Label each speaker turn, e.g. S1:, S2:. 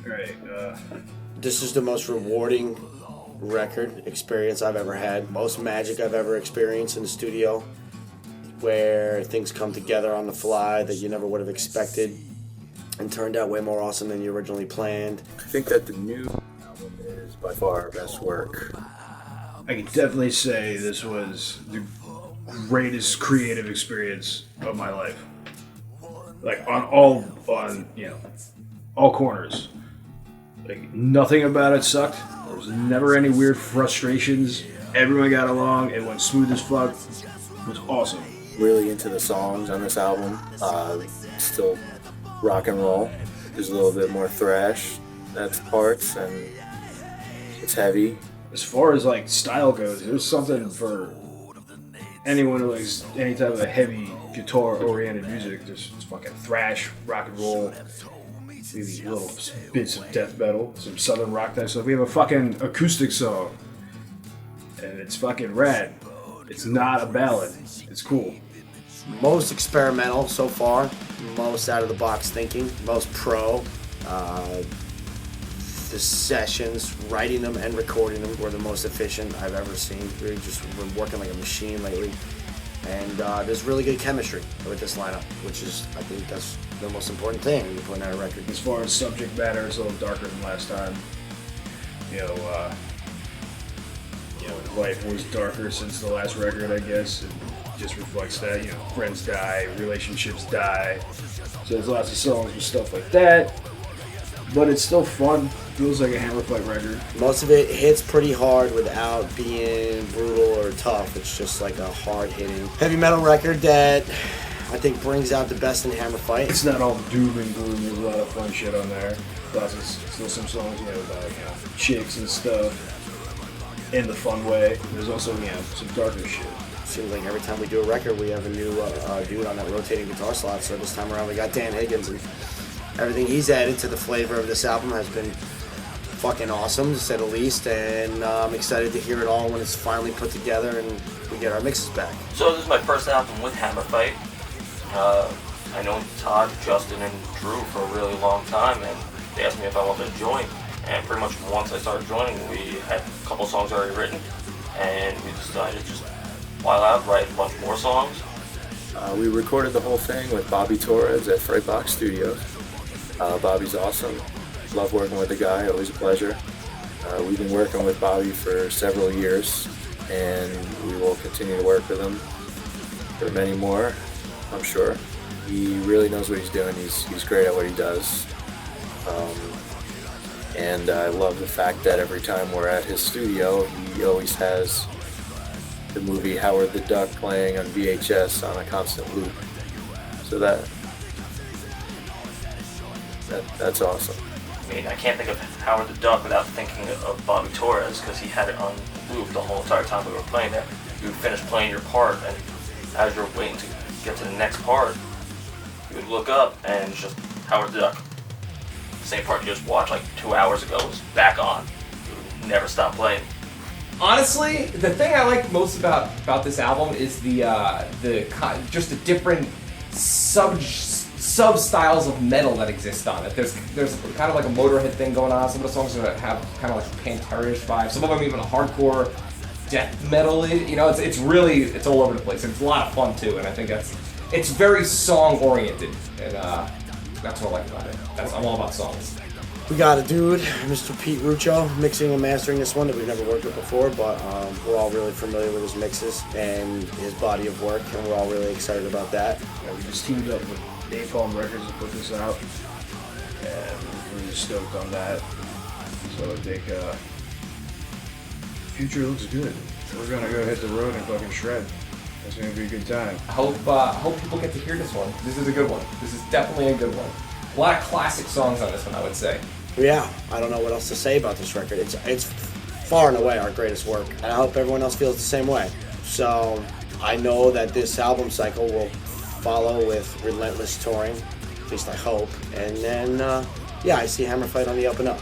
S1: Right.
S2: This is the most rewarding record experience I've ever had. Most magic I've ever experienced in the studio, where things come together on the fly that you never would have expected and turned out way more awesome than you originally planned.
S3: I think that the new album is by far our best work.
S1: I can definitely say this was the greatest creative experience of my life. Like on all corners. Like nothing about it sucked. There was never any weird frustrations. Everyone got along. It went smooth as fuck. It was awesome.
S3: Really into the songs on this album. Still rock and roll. There's a little bit more thrash at parts, and it's heavy.
S1: As far as like style goes, there's something for anyone who likes any type of heavy guitar-oriented music. There's fucking thrash, rock and roll, maybe little bits of death metal, some southern rock type stuff. We have a fucking acoustic song, and it's fucking rad. It's not a ballad. It's cool.
S2: Most experimental so far, most out of the box thinking, most pro. The sessions, writing them and recording them were the most efficient I've ever seen. We're working like a machine lately. And there's really good chemistry with this lineup, which is, I think that's the most important thing when you're putting out a record.
S1: As far as subject matter, it's a little darker than last time. Life was darker since the last record, I guess. It just reflects that. Friends die, relationships die. So there's lots of songs with stuff like that. But it's still fun. Feels like a Hammer Fight record.
S2: Most of it hits pretty hard without being brutal or tough. It's just like a hard-hitting heavy metal record that I think brings out the best in Hammer Fight.
S1: It's not all doom and gloom. There's a lot of fun shit on there. Plus, it's still some songs about chicks and stuff in the fun way. There's also some darker shit.
S2: Seems like every time we do a record, we have a new dude on that rotating guitar slot. So this time around, we got Dan Higgins, and everything he's added to the flavor of this album has been fucking awesome, to say the least, and I'm excited to hear it all when it's finally put together and we get our mixes back.
S4: So this is my first album with Hammer Fight. I know Todd, Justin, and Drew for a really long time, and they asked me if I wanted to join. And pretty much once I started joining, we had a couple songs already written, and we decided to just while out, write a bunch more songs.
S3: We recorded the whole thing with Bobby Torres at Frightbox Studios. Bobby's awesome. Love working with the guy, always a pleasure. We've been working with Bobby for several years, and we will continue to work with him for many more, I'm sure. He really knows what he's doing. He's great at what he does. And I love the fact that every time we're at his studio, he always has the movie Howard the Duck playing on VHS on a constant loop. So that's awesome.
S4: I mean, I can't think of Howard the Duck without thinking of Bobby Torres, because he had it on loop the whole entire time we were playing that. You would finish playing your part, and as you're waiting to get to the next part, you would look up and it's just Howard the Duck. The same part you just watched like 2 hours ago was back on. You would never stop playing.
S5: Honestly, the thing I like most about this album is just the different sub styles of metal that exist on it. There's kind of like a Motorhead thing going on. Some of the songs have kind of like Pantera-ish vibes. Some of them even a hardcore death metal. It's all over the place. It's a lot of fun too, and I think it's very song oriented, and that's what I like about it. I'm all about songs.
S2: We got a dude, Mr. Pete Ruccio, mixing and mastering this one that we've never worked with before, but we're all really familiar with his mixes and his body of work, and we're all really excited about that.
S1: We just teamed up with Napalm Records to put this out, and we're just stoked on that. So I think future looks good. We're gonna go hit the road and fucking shred. It's gonna be a good time.
S5: I hope people get to hear this one. This is a good one. This is definitely a good one. A lot of classic songs on this one, I would say.
S2: Yeah, I don't know what else to say about this record. It's far and away our greatest work, and I hope everyone else feels the same way. So I know that this album cycle will follow with relentless touring, at least I hope. And then, I see Hammer Fight on the up and up.